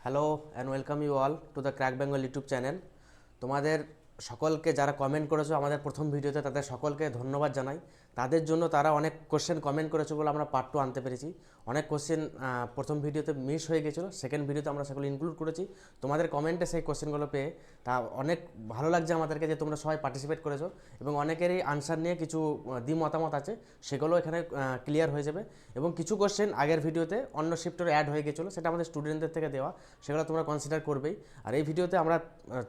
Hello and welcome you all to the crack Bengal YouTube channel. তোমাদের সকলকে যারা comment করেছো আমাদের প্রথম ভিডিওতে, তাদের সকলকে ধন্যবাদ জানাই। তাদের জন্য তারা অনেক কোশ্চেন কমেন্ট করেছে বলে আমরা পার্ট 2 আনতে পেরেছি। অনেক কোশ্চেন প্রথম ভিডিওতে মিস হয়ে গেছিলো, সেকেন্ড ভিডিওতে আমরা সেগুলো ইনক্লুড করেছি। তোমাদের কমেন্টে সেই কোশ্চেনগুলো পেয়ে তা অনেক ভালো লাগছে আমাদেরকে যে তোমরা সবাই পার্টিসিপেট করেছো, এবং অনেকেরই আনসার নিয়ে কিছু মতামত আছে, সেগুলো এখানে ক্লিয়ার হয়ে যাবে। এবং কিছু কোশ্চেন আগের ভিডিওতে অন্য শিফটের অ্যাড হয়ে গেছিলো, সেটা আমাদের স্টুডেন্টদের থেকে দেওয়া, সেগুলো তোমরা কনসিডার করবেই। আর এই ভিডিওতে আমরা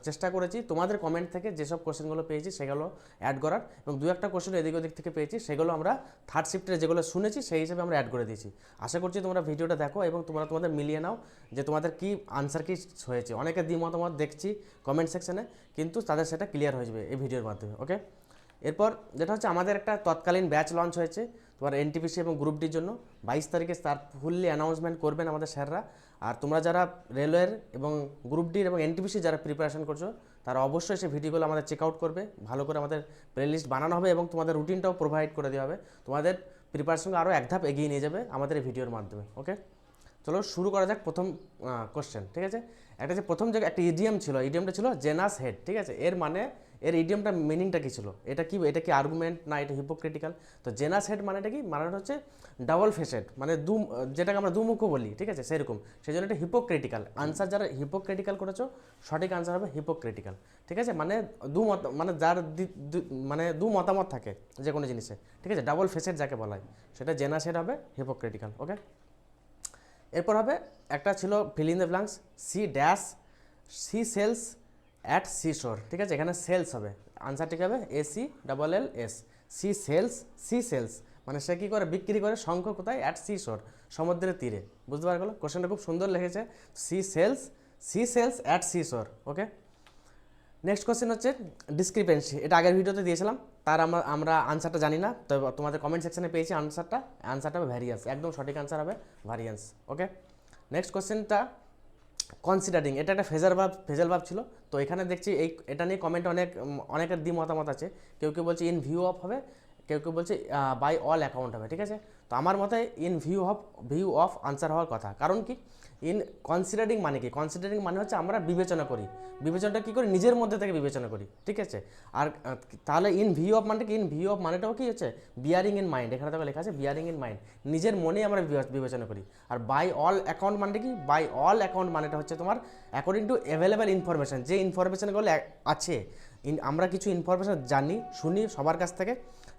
চেষ্টা করেছি তোমাদের কমেন্ট থেকে যেসব কোশ্চেনগুলো পেয়েছি সেগুলো অ্যাড করার, এবং দু একটা কোশ্চেন এদিক ওদিক থেকে পেয়েছি, সেগুলো আমরা থার্ড শিফটে যেগুলো শুনেছি সেই হিসেবে আমরা অ্যাড করে দিয়েছি। আশা করছি তোমরা ভিডিওটা দেখো এবং তোমরা তোমাদের মিলিয়ে নাও যে তোমাদের কি আনসার কি হয়েছে। অনেকে মতামত দেখছি কমেন্ট সেকশনে, কিন্তু তাদের সেটা ক্লিয়ার হয়ে যাবে এই ভিডিওর মাধ্যমে। ওকে, এরপর যেটা হচ্ছে আমাদের একটা তৎকালীন ব্যাচ লঞ্চ হয়েছে তোমার এনটিপিসি এবং গ্রুপ ডির জন্য। 22 তারিখে তার ফুললি অ্যানাউন্সমেন্ট করবেন আমাদের স্যাররা। আর তোমরা যারা রেলওয়ের এবং গ্রুপ ডির এবং এনটিপিসি যারা প্রিপারেশন করছো, তারা অবশ্যই সেই ভিডিওগুলো আমাদের চেক আউট করবে। ভালো করে আমাদের প্লেলিস্ট বানানো হবে এবং তোমাদের রুটিনটাও প্রোভাইড করে দেওয়া হবে। তোমাদের প্রিপারেশনকে আরও এক ধাপ এগিয়ে নিয়ে যাবে আমাদের এই ভিডিওর মাধ্যমে। ওকে, চলো শুরু করা যাক প্রথম কোশ্চেন। ঠিক আছে, একটা যে প্রথম জায়গায় একটা ইডিএম ছিল, ইডিএমটা ছিল জেনাস হেড। ঠিক আছে, এর মানে এর ইডিএমটা মিনিংটা কী ছিল, এটা কি আর্গুমেন্ট না এটা হিপোক্রিটিক্যাল? তো জেনাস হেড মানেটা কি, মানেটা হচ্ছে ডাবল ফেসেড, মানে যেটাকে আমরা দুমুখো বলি। ঠিক আছে, সেরকম, সেই জন্য এটা হিপোক্রিটিক্যাল। আনসার যারা হিপোক্রিটিক্যাল করেছো, সঠিক আনসার হবে হিপোক্রিটিক্যাল। ঠিক আছে, মানে মানে যার মানে মতামত থাকে যে কোনো জিনিসে। ঠিক আছে, ডাবল ফেসেড যাকে বলা হয়, সেটা জেনাস হেড হবে হিপোক্রিটিক্যাল। ওকে, এরপর হবে একটা ছিল fill in the blanks, sea shells at sea shore. ঠিক আছে, এখানে সেলস হবে, আনসার ঠিক হবে ACLLS। সি সেলস মানে সে কী করে, বিক্রি করে, শঙ্খ কোথায়, অ্যাট সি শোর, সমুদ্রের তীরে। বুঝতে পারা গেলো? কোশ্চেনটা খুব সুন্দর লিখেছে, C shells at sea shore. Okay, next question হচ্ছে ডিসক্রিপেন্সি। এটা আগের ভিডিওতে দিয়েছিলাম, তার আমরা আনসারটা জানি না, তো তোমাদের কমেন্ট সেকশনে পেয়েছি আনসারটা হবে ভ্যারিয়েন্স। একদম সঠিক আনসার হবে ভ্যারিয়েন্স। ওকে, নেক্সট কোশ্চেনটা কনসিডারিং। এটা একটা ফেজাল ভাব ছিল। তো এখানে দেখছি এটা নিয়ে কমেন্ট অনেকের মতামত আছে। কেউ কেউ বলছে ইন ভিউ অফ হবে, কেউ কেউ বলছে বাই অল অ্যাকাউন্ট হবে। ঠিক আছে, তো আমার মতে ইন ভিউ অফ আনসার হওয়ার কথা। কারণ কি, ইন কনসিডারিং মানে কি, কনসিডারিং মানে হচ্ছে আমরা বিবেচনা করি, বিবেচনাটা কী করি, নিজের মধ্যে থেকে বিবেচনা করি। ঠিক আছে, আর তাহলে ইন ভিউ অফ মানে কি, ইন ভিউ অফ মানেটাও কি হচ্ছে, বিয়ারিং ইন মাইন্ড। এখানে তো লেখা আছে বিয়ারিং ইন মাইন্ড, নিজের মনেই আমরা বিবেচনা করি। আর বাই অল অ্যাকাউন্ট মানে কি, বাই অল অ্যাকাউন্ট মানেটা হচ্ছে তোমার অ্যাকর্ডিং টু অ্যাভেলেবেল ইনফরমেশান, যে ইনফরমেশানগুলো আছে, আমরা কিছু ইনফরমেশান জানি, শুনি সবার কাছ থেকে,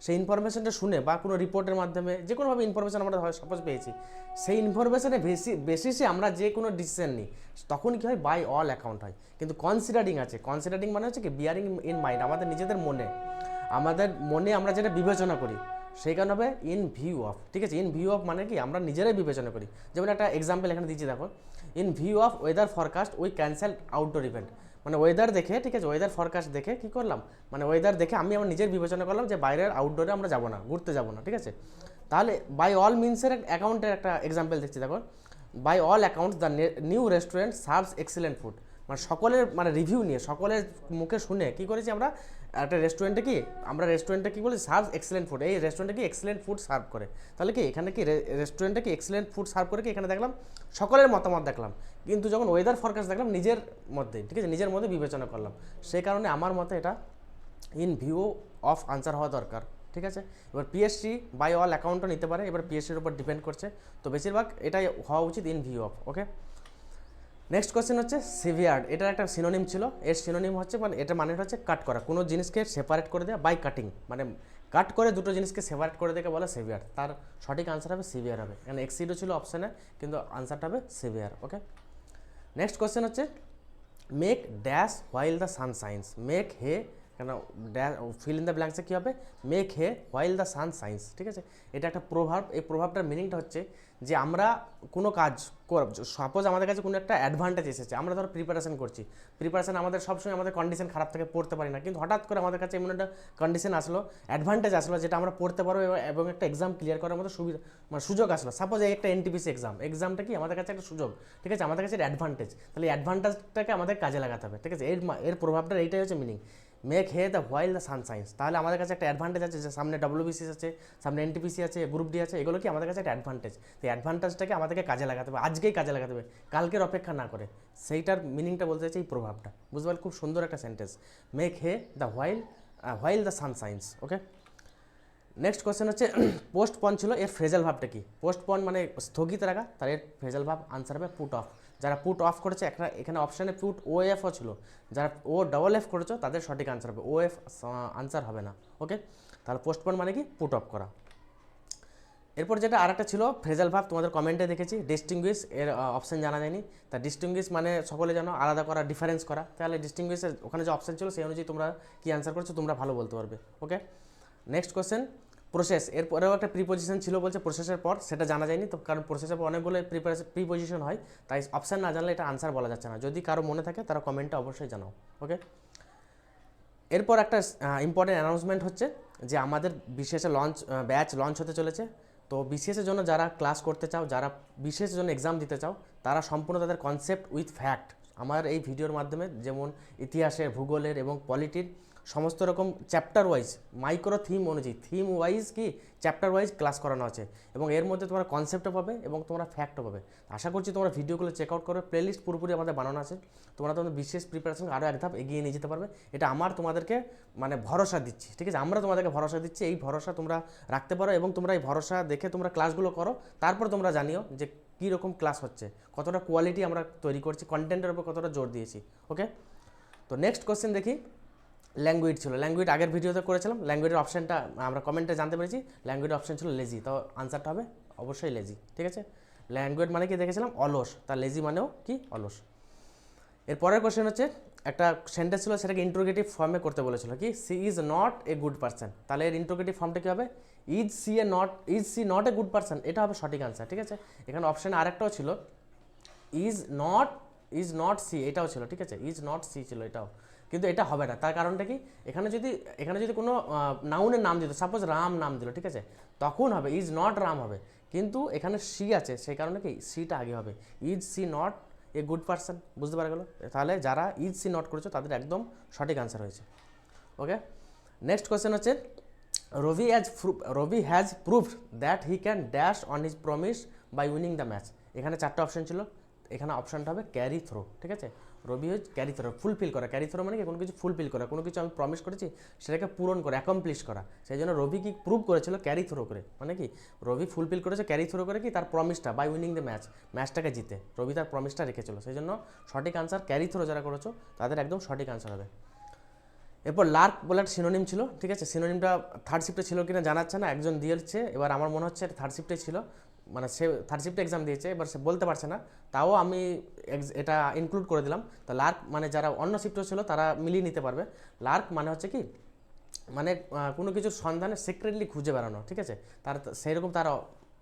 সেই ইনফরমেশানটা শুনে বা কোনো রিপোর্টের মাধ্যমে যে কোনোভাবে ইনফরমেশান আমরা সাপোজ পেয়েছি, সেই ইনফরমেশানে বেসিসে আমরা যে কোনো ডিসিশন নিই, তখন কী হয়, বাই অল অ্যাকাউন্ট হয়। কিন্তু কনসিডারিং আছে, কনসিডারিং মানে হচ্ছে কি, বিয়ারিং ইন মাইন্ড, আমাদের নিজেদের মনে আমরা যেটা বিবেচনা করি, সেই কারণে হবে ইন ভিউ অফ। ঠিক আছে, ইন ভিউ অফ মানে কি, আমরা নিজেরাই বিবেচনা করি। যেমন একটা এক্সাম্পল এখানে দিচ্ছি, দেখো, in view of weather forecast we cancel outdoor event. মানে ওয়েদার দেখে, ঠিক আছে, ওয়েদার ফরকাস্ট দেখে কী করলাম, মানে ওয়েদার দেখে আমি আমার নিজের বিবেচনা করলাম যে বাইরের আউটডোরে আমরা যাবো না, ঘুরতে যাবো না। ঠিক আছে, তাহলে বাই অল মিনসের অ্যাকাউন্টের একটা এক্সাম্পল দেখছি, দেখো, by all accounts the new restaurant serves excellent food. মানে সকলের রিভিউ নিয়ে, সকলের মুখে শুনে কী করেছি আমরা, একটা রেস্টুরেন্টে কী বলি, সার্ভ এক্সিলেন্ট ফুড, এই রেস্টুরেন্টে কি এক্সিলেন্ট ফুড সার্ভ করে। তাহলে কি এখানে কি রেস্টুরেন্টে কি এক্সিলেন্ট ফুড সার্ভ করে, কি এখানে দেখলাম সকলের মতামত দেখলাম, কিন্তু যখন ওয়েদার ফরকাস্ট দেখলাম নিজের মধ্যে, ঠিক আছে, নিজের মধ্যে বিবেচনা করলাম। সেই কারণে আমার মতে এটা ইন ভিউ অফ আনসার হওয়া দরকার। ঠিক আছে, এবার পিএসসি বাই অল অ্যাকাউন্টও নিতে পারে, এবার পিএসসির উপর ডিপেন্ড করছে, তো বেশিরভাগ এটাই হওয়া উচিত, in view of. Okay, next question হচ্ছে সেভিয়ার্ড। এটার একটা সিনোনিম ছিল, এর সিনোনিম হচ্ছে, মানে এটা মানে হচ্ছে কাট করা, কোনো জিনিসকে সেপারেট করে দেওয়া বাই কাটিং, মানে কাট করে দুটো জিনিসকে সেপারেট করে দেখে বলে সেভিয়ার। তার সঠিক আনসার হবে সিভিয়ার হবে, এখানে এক্সিডও ছিল অপশানে, কিন্তু আনসারটা হবে সিভিয়ার। ওকে, নেক্সট কোয়েশ্চেন হচ্ছে make dash while the sun shines. Make hay, কেন ফিল ইন দ্য ব্ল্যাঙ্কসে কী হবে, make hay while the sun shines. ঠিক আছে, এটা একটা প্রভাব। এই প্রভাবটার মিনিংটা হচ্ছে যে আমরা কোনো কাজ সাপোজ আমাদের কাছে কোনো একটা অ্যাডভান্টেজ এসেছে, আমরা ধরো প্রিপারেশন করছি, আমাদের সবসময় আমাদের কন্ডিশন খারাপ থেকে পড়তে পারি না, কিন্তু হঠাৎ করে আমাদের কাছে এমন একটা কন্ডিশন আসলো, অ্যাডভান্টেজ আসলো, যেটা আমরা পড়তে পারবো এবং একটা এক্সাম ক্লিয়ার করার মতো সুযোগ আসলো। সাপোজ এই একটা এনটিপিসি এক্সামটা কি আমাদের কাছে একটা সুযোগ, ঠিক আছে, আমাদের কাছে অ্যাডভান্টেজ, তাহলে অ্যাডভান্টেজটাকে আমাদের কাজে লাগাতে হবে। ঠিক আছে, এর প্রভাবটার এইটাই হচ্ছে meaning. Make hay the while the sun shines. তাহলে আমাদের কাছে একটা অ্যাডভান্টেজ আছে যে সামনে ডব্লিউবিসিএস আছে, সামনে এনটিপিসি আছে, গ্রুপ ডি আছে, এগুলো কি আমাদের কাছে একটা অ্যাডভান্টেজ। সেই অ্যাডভান্টেজটাকে আমাদেরকে কাজে লাগাতে হবে, আজকেই কাজে লাগাতে হবে, কালকের অপেক্ষা না করে। সেইটার মিনিংটা বলতে চাইছে এই প্রভাবটা, বুঝতে পারলে? খুব সুন্দর একটা sentence, make hay the while the sun shines. Okay, next question হচ্ছে পোস্টপন ছিল, এর ফ্রেজাল ভাবটা কি? পোস্টপন মানে স্থগিত রাখা, তার এর ফ্রেজাল ভাব আনসার হবে পুট অফ। যারা পুট অফ করেছে, একটা এখানে অপশানে পুট ও এফও ছিল, যারা ও ডবল এফ করেছো তাদের সঠিক আনসার হবে, ও এফ আনসার হবে না। ওকে, তাহলে পোস্টপন মানে কি? পুট অফ করা। এরপর যেটা আরেকটা ছিল ফ্রেজাল ভাব, তোমাদের কমেন্টে দেখেছি ডিস্টিংগুইশ, এর অপশান জানা যায়নি। তা ডিস্টিংগুইশ মানে সকলে জানো আলাদা করা, ডিফারেন্স করা। তাহলে ডিস্টিংগুইশের ওখানে যে অপশান ছিল সেই অনুযায়ী তোমরা কি আনসার করছো তোমরা ভালো বলতে পারবে। ওকে, নেক্সট কোয়েশ্চেন প্রসেস, এর পরেও একটা প্রিপোজিশন ছিল বলছে প্রসেসের পর, সেটা জানা যায়নি তো, কারণ প্রসেসের পর অনেকগুলো প্রিপোজিশন হয়, তাই অপশান না জানলে এটা আনসার বলা যাচ্ছে না। যদি কারো মনে থাকে তারা কমেন্টে অবশ্যই জানাও। ওকে, এরপর একটা ইম্পর্টেন্ট অ্যানাউন্সমেন্ট হচ্ছে যে আমাদের বিশেষে ব্যাচ লঞ্চ হতে চলেছে। তো বিশেষের জন্য যারা ক্লাস করতে চাও, যারা বিশেষের জন্য এক্সাম দিতে চাও, তারা সম্পূর্ণ তাদের কনসেপ্ট উইথ ফ্যাক্ট আমার এই ভিডিওর মাধ্যমে, যেমন ইতিহাসের, ভূগোলের এবং পলিটির সমস্ত রকম চ্যাপ্টার ওয়াইজ, মাইক্রো থিম অনুযায়ী, থিম ওয়াইজ কি চ্যাপ্টার ওয়াইজ ক্লাস করানো আছে, এবং এর মধ্যে তোমরা কনসেপ্টও পাবে এবং তোমরা ফ্যাক্টও পাবে। আশা করছি তোমরা ভিডিওগুলো চেক আউট করবে, প্লেলিস্ট পুরোপুরি আমাদের বানানো আছে, তোমরা তোমাদের বিশেষ প্রিপারেশন আরও এক ধাপ এগিয়ে নিয়ে যেতে পারবে। এটা আমার তোমাদেরকে মানে ভরসা দিচ্ছি, ঠিক আছে? আমরা তোমাদেরকে ভরসা দিচ্ছি, এই ভরসা তোমরা রাখতে পারো এবং তোমরা এই ভরসা দেখে তোমরা ক্লাসগুলো করো, তারপর তোমরা জানিও যে কী রকম ক্লাস হচ্ছে, কতটা কোয়ালিটি আমরা তৈরি করছি, কন্টেন্টের উপর কতটা জোর দিয়েছি। ওকে, তো নেক্সট কোশ্চেন দেখি, ল্যাঙ্গুয়েজ ছিল, ল্যাঙ্গুয়েজ আগের ভিডিওতে করেছিলাম, ল্যাঙ্গুয়েজের অপশানটা আমরা কমেন্টে জানতে পেরেছি, ল্যাঙ্গুয়েজের অপশান ছিল লেজি, তো আনসারটা হবে অবশ্যই লেজি। ঠিক আছে, ল্যাঙ্গুয়েজ মানে কি দেখেছিলাম অলস, তার লেজি মানেও কি অলস। এর পরের কোশ্চেন হচ্ছে একটা সেন্টেন্স ছিল, সেটাকে ইন্ট্রোগেটিভ ফর্মে করতে বলেছিল, কি she is not a good person. তাহলে এর ইন্ট্রোগেটিভ ফর্মটা কী হবে? Is she not a good person, এটা হবে সঠিক আনসার। ঠিক আছে, এখানে অপশানে আরেকটাও ছিল ইজ নট সি, এটাও ছিল, ঠিক আছে, ইজ নট সি ছিল এটাও, কিন্তু এটা হবে না। তার কারণটা কি? এখানে যদি কোনো নাউনের নাম দিত, সাপোজ রাম নাম দিল, ঠিক আছে, তখন হবে ইজ নট রাম হবে, কিন্তু এখানে সি আছে সেই কারণে কি সিটা আগে হবে, is she not a good person. বুঝতে পারা গেল? তাহলে যারা ইজ সি নট করেছো তাদের একদম সঠিক আনসার হয়েছে। ওকে, নেক্সট কোয়েশ্চেন হচ্ছে Rabi has proved that he can dash on his promise by winning the match. এখানে চারটে অপশন ছিল, এখানে অপশনটা হবে ক্যারি থ্রো। ঠিক আছে, রবি হচ্ছে ক্যারি থ্রো, ফুলফিল করা। ক্যারি থ্রো মানে কি? কোনো কিছু ফুলফিল করা, কোনো কিছু আমি প্রমিস করেছি সেটাকে পূরণ করা, অ্যাকমপ্লিশ করা। সেই জন্য রবি কি প্রুভ করেছিল? ক্যারি থ্রো করে। মানে কি রবি ফুলফিল করেছে ক্যারি থ্রো করে, কি তার প্রমিসটা বাই উইনিং দ্য ম্যাচটাকে জিতে রবি তার প্রমিসটা রেখেছিল। সেই জন্য সঠিক আনসার ক্যারি থ্রো যারা করেছো তাদের একদম সঠিক আনসার হবে। এরপর লার্ক বলে একটা সিনোনিম ছিল, ঠিক আছে, সিনোনিমটা থার্ড শিফটে ছিল কিনা জানাচ্ছে না, একজন দিয়েছে, এবার আমার মনে হচ্ছে থার্ড শিফটে ছিল, মানে সে থার্ড শিফটে এক্সাম দিয়েছে, এবার সে বলতে পারছে না, তাও আমি এটা ইনক্লুড করে দিলাম। তো লার্ক মানে যারা অন্য শিফটে ছিল তারা মিলিয়ে নিতে পারবে। লার্ক মানে হচ্ছে কি, মানে কোনো কিছুর সন্ধানে সিক্রেটলি খুঁজে বেড়ানো, ঠিক আছে, তার সেইরকম তার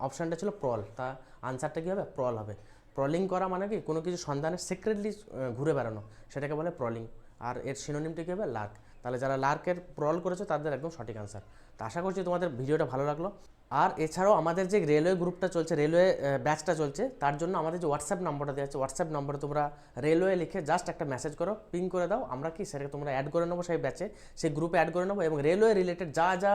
অপশানটা ছিল প্রল, তা আনসারটা কী হবে? প্রল হবে। প্রলিং করা মানে কি কোনো কিছু সন্ধানে সিক্রেটলি ঘুরে বেড়ানো, সেটাকে বলে প্রলিং। আর এর সিনোনিমটা কী হবে? লার্ক। তাহলে যারা লার্কের প্রল করেছে তাদের একদম সঠিক আনসার। তো আশা করছি তোমাদের ভিডিওটা ভালো লাগলো। আর এছাড়াও আমাদের যে রেলওয়ে গ্রুপটা চলছে, রেলওয়ে ব্যাচটা চলছে, তার জন্য আমাদের যে হোয়াটসঅ্যাপ নম্বরটা দেওয়া আছে, হোয়াটসঅ্যাপ নম্বরে তোমরা রেলওয়ে লিখে জাস্ট একটা মেসেজ করো, পিং করে দাও, আমরা কি সেটাকে তোমরা অ্যাড করে নেবো সেই ব্যাচে, সেই গ্রুপে অ্যাড করে নেবো, এবং রেলওয়ে রিলেটেড যা যা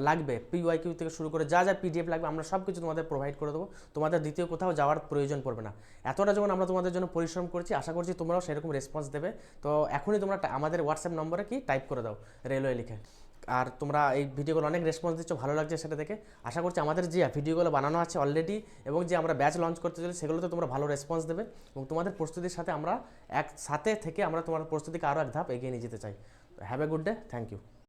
লাগবে, PYQ থেকে শুরু করে যা যা PDF লাগবে আমরা সব কিছু তোমাদের প্রোভাইড করে দেবো। তোমাদের দ্বিতীয় কোথাও যাওয়ার প্রয়োজন পড়বে না। এতটা যখন আমরা তোমাদের জন্য পরিশ্রম করছি, আশা করছি তোমরাও সেরকম রেসপন্স দেবে। তো এখনই তোমরা আমাদের হোয়াটসঅ্যাপ নম্বরে কি টাইপ করে দাও রেলওয়ে লিখে। আর তোমরা এই ভিডিওগুলো অনেক রেসপন্স দিচ্ছ, ভালো লাগছে সেটা দেখে। আশা করছি আমাদের যে ভিডিওগুলো বানানো আছে অলরেডি এবং যে আমরা ব্যাচ লঞ্চ করতে চলি সেগুলোতে তোমরা ভালো রেসপন্স দেবে, এবং তোমাদের প্রস্তুতির সাথে আমরা একসাথে থেকে আমরা তোমার প্রস্তুতিকে আরও এক ধাপ এগিয়ে নিয়ে যেতে চাই। Have a good day, thank you.